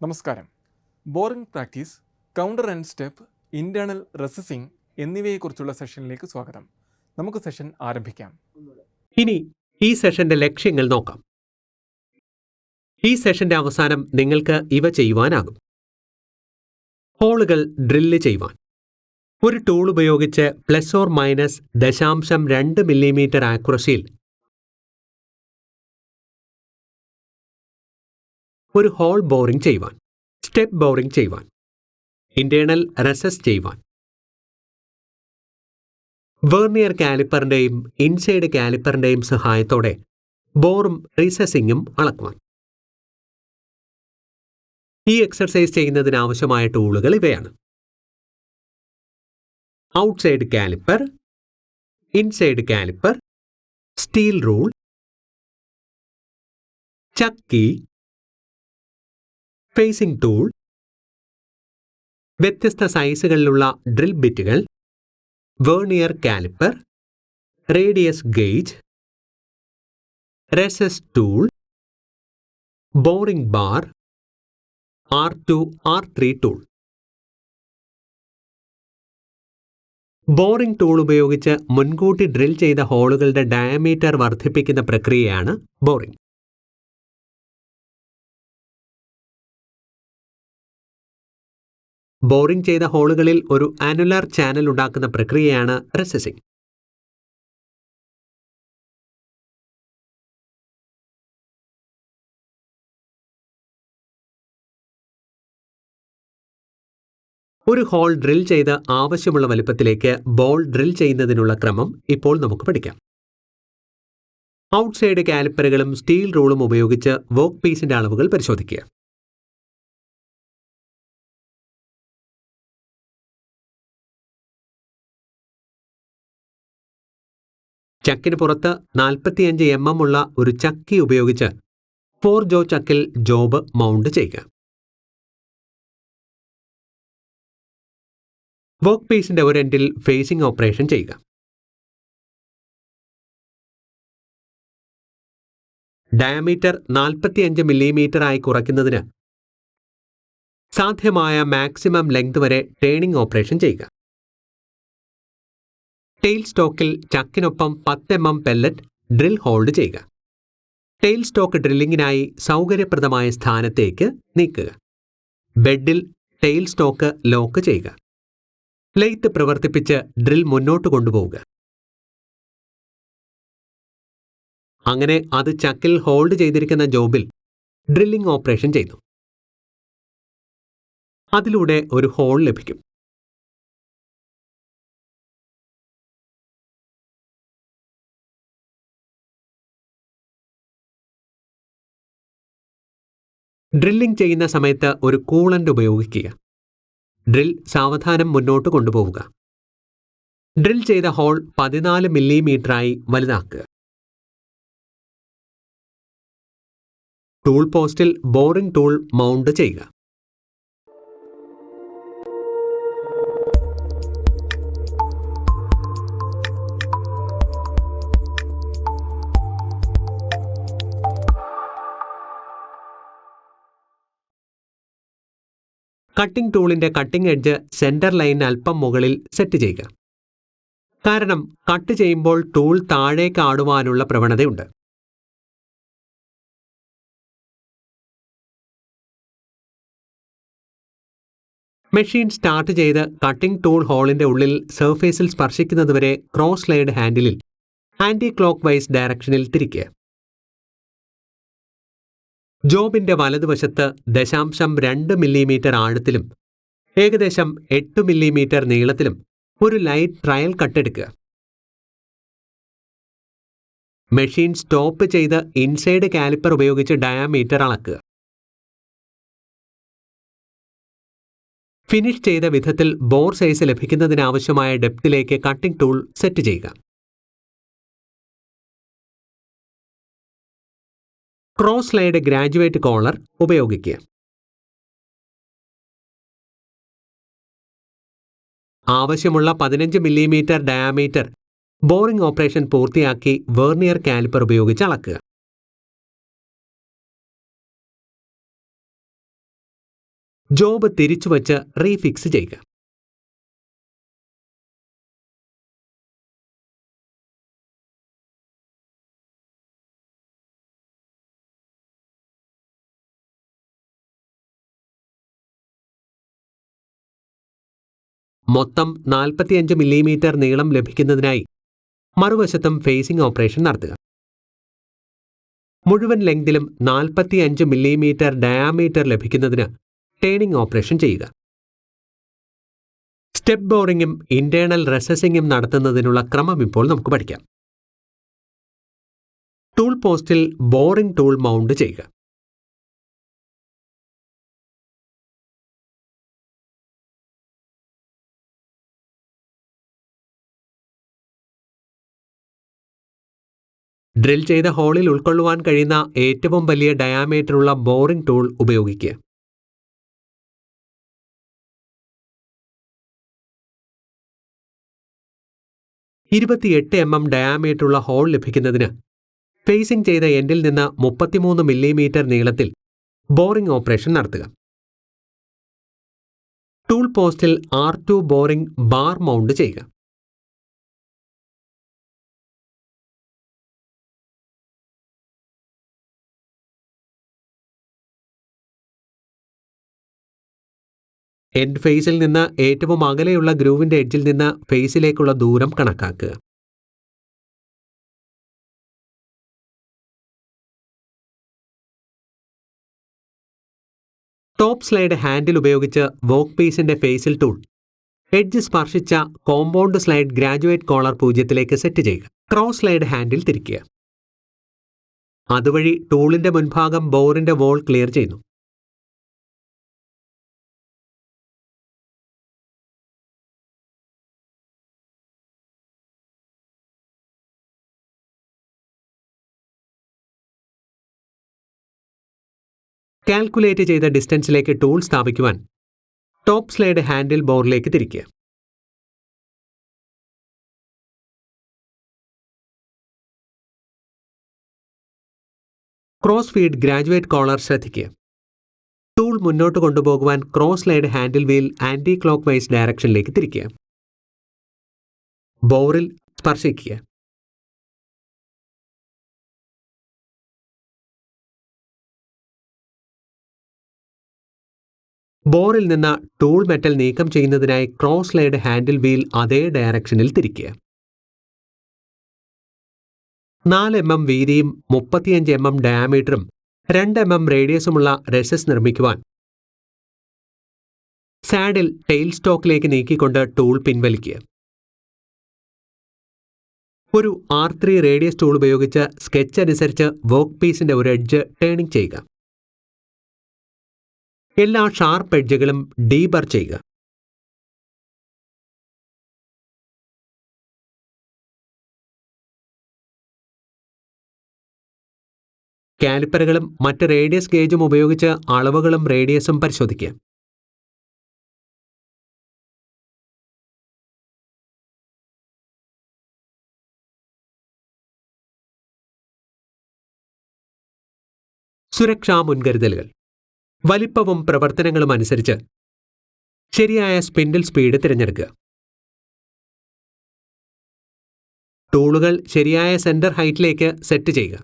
നമസ്കാരം. Boring practice, counter and step, internal recessing എന്നിവയെക്കുറിച്ചുള്ള സെഷനിലേക്ക് സ്വാഗതം. നമുക്ക് സെഷൻ ആരംഭിക്കാം. ഇനി ഈ സെഷന്റെ ലക്ഷ്യങ്ങൾ നോക്കാം. ഈ സെഷന്റെ അവസാനം നിങ്ങൾക്ക് ഇവ ചെയ്യുവാനാകും. ഹോളുകൾ ചെയ്യുവാൻ ഒരു ടൂൾ ഉപയോഗിച്ച് ±0.2 മില്ലിമീറ്റർ ആക്യുറസിയിൽ ഒരു ഹോൾ ബോറിംഗ് ചെയ്യുവാൻ, സ്റ്റെപ്പ് ബോറിംഗ് ചെയ്യുവാൻ, ഇന്റേണൽ റെസസ് ചെയ്യുവാൻ, വെർനിയർ കാലിപ്പറിന്റെയും ഇൻസൈഡ് കാലിപ്പറിന്റെയും സഹായത്തോടെ ബോറും റീസസിങ്ങും അളക്കുവാൻ. ഈ എക്സർസൈസ് ചെയ്യുന്നതിനാവശ്യമായ ടൂളുകൾ ഇവയാണ്: outside calliper, inside calliper, steel rule, ചക്കി, ഫേസിംഗ് ടൂൾ, വ്യത്യസ്ത സൈസുകളിലുള്ള ഡ്രിൽ ബിറ്റുകൾ, vernier calliper, radius gauge, recess tool, boring bar, R2, R3 tool. Boring tool ഉപയോഗിച്ച് മുൻകൂട്ടി ഡ്രിൽ ചെയ്ത ഹോളുകളുടെ ഡയമീറ്റർ വർദ്ധിപ്പിക്കുന്ന പ്രക്രിയയാണ് ബോറിംഗ്. ബോറിംഗ് ചെയ്ത ഹോളുകളിൽ ഒരു ആനുലാർ ചാനൽ ഉണ്ടാക്കുന്ന പ്രക്രിയയാണ് റെസസിംഗ്. ഒരു ഹോൾ ഡ്രിൽ ചെയ്ത് ആവശ്യമുള്ള വലുപ്പത്തിലേക്ക് ബോൾ ഡ്രിൽ ചെയ്യുന്നതിനുള്ള ക്രമം ഇപ്പോൾ നമുക്ക് പഠിക്കാം. ഔട്ട്സൈഡ് കാലിപ്പറുകളും സ്റ്റീൽ റൂളും ഉപയോഗിച്ച് വർക്ക് പീസിന്റെ അളവുകൾ പരിശോധിക്കുക. ചക്കിന് പുറത്ത് 45 mm ഉള്ള ഒരു ചക്കി ഉപയോഗിച്ച് 4 ജോ ചക്കിൽ ജോബ് മൗണ്ട് ചെയ്യുക. വർക്ക് പീസിന്റെ ഒരു എൻഡിൽ ഫേസിംഗ് ഓപ്പറേഷൻ ചെയ്യുക. ഡയമീറ്റർ 45 മില്ലിമീറ്റർ ആയി കുറയ്ക്കുന്നതിന് സാധ്യമായ മാക്സിമം ലെങ്ത് വരെ ടേണിംഗ് ഓപ്പറേഷൻ ചെയ്യുക. ടെയിൽ സ്റ്റോക്കിൽ ചക്കിനൊപ്പം 10 mm പെല്ലറ്റ് ഡ്രിൽ ഹോൾഡ് ചെയ്യുക. ടെയിൽ സ്റ്റോക്ക് ഡ്രില്ലിങ്ങിനായി സൗകര്യപ്രദമായ സ്ഥാനത്തേക്ക് നീക്കുക. ബെഡിൽ ടെയിൽ സ്റ്റോക്ക് ലോക്ക് ചെയ്യുക. ലെയ്ത്ത് പ്രവർത്തിപ്പിച്ച് ഡ്രിൽ മുന്നോട്ട് കൊണ്ടുപോവുക. അങ്ങനെ അത് ചക്കിൽ ഹോൾഡ് ചെയ്തിരിക്കുന്ന ജോബിൽ ഡ്രില്ലിംഗ് ഓപ്പറേഷൻ ചെയ്തു. അതിലൂടെ ഒരു ഹോൾ ലഭിക്കും. ഡ്രില്ലിംഗ് ചെയ്യുന്ന സമയത്ത് ഒരു കൂളന്റ് ഉപയോഗിക്കുക. ഡ്രിൽ സാവധാനം മുന്നോട്ട് കൊണ്ടുപോവുക. ഡ്രിൽ ചെയ്ത ഹോൾ 14 മില്ലിമീറ്ററായി വലുതാക്കുക. ടൂൾ പോസ്റ്റിൽ ബോറിംഗ് ടൂൾ മൗണ്ട് ചെയ്യുക. കട്ടിംഗ് ടൂളിന്റെ കട്ടിംഗ് എഡ്ജ് സെന്റർ ലൈൻ അല്പം മുകളിൽ സെറ്റ് ചെയ്യുക. കാരണം കട്ട് ചെയ്യുമ്പോൾ ടൂൾ താഴേക്ക് ആടുവാനുള്ള പ്രവണതയുണ്ട്. മെഷീൻ സ്റ്റാർട്ട് ചെയ്ത് കട്ടിംഗ് ടൂൾ ഹോളിന്റെ ഉള്ളിൽ സർഫേസിൽ സ്പർശിക്കുന്നതുവരെ ക്രോസ് സ്ലൈഡ് ഹാൻഡിലിൽ ആന്റി ക്ലോക്ക് വൈസ് ഡയറക്ഷനിൽ തിരിക്കുക. ജോബിന്റെ വലതുവശത്ത് 0.2 മില്ലിമീറ്റർ ആഴത്തിലും ഏകദേശം 8 മില്ലിമീറ്റർ നീളത്തിലും ഒരു ലൈറ്റ് ട്രയൽ കട്ടെടുക്കുക. മെഷീൻ സ്റ്റോപ്പ് ചെയ്ത് ഇൻസൈഡ് കാലിപ്പർ ഉപയോഗിച്ച് ഡയമീറ്റർ അളക്കുക. ഫിനിഷ് ചെയ്ത വിധത്തിൽ ബോർ സൈസ് ലഭിക്കുന്നതിനാവശ്യമായ ഡെപ്തിലേക്ക് കട്ടിംഗ് ടൂൾ സെറ്റ് ചെയ്യുക. ക്രോസ് സ്ലൈഡ് ഗ്രാജുവേറ്റ് കോളർ ഉപയോഗിക്കുക. ആവശ്യമുള്ള 15 മില്ലിമീറ്റർ ഡയാമീറ്റർ ബോറിംഗ് ഓപ്പറേഷൻ പൂർത്തിയാക്കി വെർനിയർ കാലിപ്പർ ഉപയോഗിച്ച് അളക്കുക. ജോബ് തിരിച്ചുവച്ച് റീഫിക്സ് ചെയ്യുക. മൊത്തം 45 മില്ലിമീറ്റർ നീളം ലഭിക്കുന്നതിനായി മറുവശത്തും ഫേസിംഗ് ഓപ്പറേഷൻ നടത്തുക. മുഴുവൻ ലെങ്തിലും 45 മില്ലിമീറ്റർ ഡയാമീറ്റർ ലഭിക്കുന്നതിന് ടേണിംഗ് ഓപ്പറേഷൻ ചെയ്യുക. സ്റ്റെപ്പ് ബോറിംഗും ഇന്റേണൽ റെസസിംഗും നടത്തുന്നതിനുള്ള ക്രമം ഇപ്പോൾ നമുക്ക് പഠിക്കാം. ടൂൾ പോസ്റ്റിൽ ബോറിംഗ് ടൂൾ മൗണ്ട് ചെയ്യുക. ഡ്രിൽ ചെയ്ത ഹോളിൽ ഉൾക്കൊള്ളുവാൻ കഴിയുന്ന ഏറ്റവും വലിയ ഡയാമീറ്ററുള്ള ബോറിംഗ് ടൂൾ ഉപയോഗിക്കുക. mm ഡയാമീറ്ററുള്ള ഹോൾ ലഭിക്കുന്നതിന് ഫേസിംഗ് ചെയ്ത എൻഡിൽ നിന്ന് 33 മില്ലിമീറ്റർ നീളത്തിൽ ബോറിംഗ് ഓപ്പറേഷൻ നടത്തുക. ടൂൾ പോസ്റ്റിൽ R2 ബോറിംഗ് ബാർ മൗണ്ട് ചെയ്യുക. എൻഡ് ഫേസിൽ നിന്ന് ഏറ്റവും അകലെയുള്ള ഗ്രൂവിന്റെ എഡ്ജിൽ നിന്ന് ഫേസിലേക്കുള്ള ദൂരം കണക്കാക്കുക. ടോപ്പ് സ്ലൈഡ് ഹാൻഡിൽ ഉപയോഗിച്ച് വർക്ക് പീസിന്റെ ഫേസിൽ ടൂൾ എഡ്ജ് സ്പർശിച്ച compound slide graduate collar 0 set ചെയ്യുക. ക്രോസ് സ്ലൈഡ് ഹാൻഡിൽ തിരിക്കുക. അതുവഴി ടൂളിന്റെ മുൻഭാഗം ബോറിന്റെ വോൾ ക്ലിയർ ചെയ്യുന്നു. കാൽക്കുലേറ്റ് ചെയ്ത ഡിസ്റ്റൻസിലേക്ക് ടൂൾ സ്ഥാപിക്കുവാൻ ടോപ്പ് സ്ലൈഡ് ഹാൻഡിൽ ബോറിലേക്ക് തിരിക്കുക. ക്രോസ് ഫീഡ് ഗ്രാജുവേറ്റ് കോളർ ശ്രദ്ധിക്കുക. ടൂൾ മുന്നോട്ട് കൊണ്ടുപോകുവാൻ cross slide handle wheel anticlockwise ഡയറക്ഷനിലേക്ക് തിരിക്കുക. ബോറിൽ സ്പർശിക്കുക. ബോറിൽ നിന്ന് ടൂൾ മെറ്റൽ നീക്കം ചെയ്യുന്നതിനായി ക്രോസ് സ്ലൈഡ് ഹാൻഡിൽ വീൽ അതേ ഡയറക്ഷനിൽ തിരിക്കുക. 4 mm വീതിയും 35 mm ഡയാമീറ്ററും 2 mm റേഡിയസുമുള്ള റെസസ് നിർമ്മിക്കുവാൻ സാഡിൽ ടെയിൽ സ്റ്റോക്കിലേക്ക് നീക്കിക്കൊണ്ട് ടൂൾ പിൻവലിക്കുക. ഒരു R3 റേഡിയസ് ടൂൾ ഉപയോഗിച്ച് സ്കെച്ച് അനുസരിച്ച് വർക്ക് പീസിന്റെ ഒരു എഡ്ജ് ടേണിംഗ് ചെയ്യുക. എല്ലാ ഷാർപ്പ് എഡ്ജുകളും ഡീബർ ചെയ്യുക. കാലിപ്പറുകളും മറ്റ് റേഡിയസ് ഗേജും ഉപയോഗിച്ച് അളവുകളും റേഡിയസും പരിശോധിക്കുക. സുരക്ഷാ മുൻകരുതലുകൾ. വലിപ്പവും പ്രവർത്തനങ്ങളും അനുസരിച്ച് ശരിയായ സ്പിൻഡിൽ സ്പീഡ് തിരഞ്ഞെടുക്കുക. ടൂളുകൾ ശരിയായ സെന്റർ ഹൈറ്റിലേക്ക് സെറ്റ് ചെയ്യുക.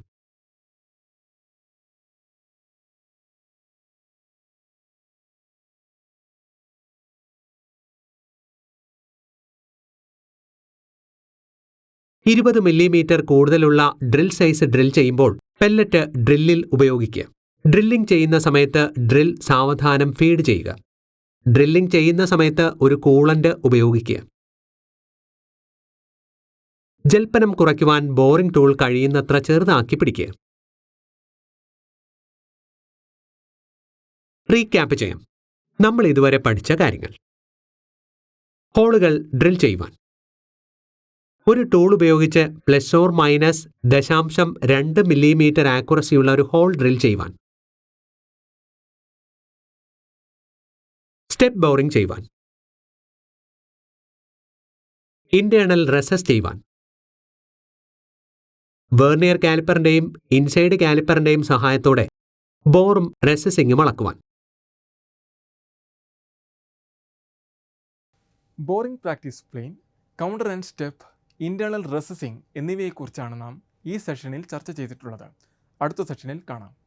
ഇരുപത് മില്ലിമീറ്റർ കൂടുതലുള്ള ഡ്രിൽ സൈസ് ഡ്രിൽ ചെയ്യുമ്പോൾ പെല്ലറ്റ് ഡ്രില്ലിൽ ഉപയോഗിക്കുക. ഡ്രില്ലിംഗ് ചെയ്യുന്ന സമയത്ത് ഡ്രിൽ സാവധാനം ഫീഡ് ചെയ്യുക. ഡ്രില്ലിംഗ് ചെയ്യുന്ന സമയത്ത് ഒരു കൂളന്റ് ഉപയോഗിക്കുക. ജൽപ്പനം കുറയ്ക്കുവാൻ ബോറിംഗ് ടൂൾ കഴിയുന്നത്ര ചെറുതാക്കി പിടിക്കുക. റീക്യാപ്പ് ചെയ്യാം. നമ്മൾ ഇതുവരെ പഠിച്ച കാര്യങ്ങൾ. ഹോളുകൾ ഡ്രിൽ ചെയ്യുവാൻ ഒരു ടൂൾ ഉപയോഗിച്ച് ±0.2 മില്ലിമീറ്റർ ആക്യുറസിയുള്ള ഒരു ഹോൾ ഡ്രിൽ ചെയ്യുവാൻ. സ്റ്റെപ്പ് ബോറിംഗ് ചെയ്യുവാൻ. ഇന്റേണൽ റെസസ് ചെയ്യുവാൻ. വെർനിയർ കാലിപ്പറിന്റെയും ഇൻസൈഡ് കാലിപ്പറിന്റെയും സഹായത്തോടെ ബോറും റെസസിങ്ങും അളക്കുവാൻ. Boring practice plain, counter and step, internal recessing എന്നിവയെക്കുറിച്ചാണ് നാം ഈ സെഷനിൽ ചർച്ച ചെയ്തിട്ടുള്ളത്. അടുത്ത സെഷനിൽ കാണാം.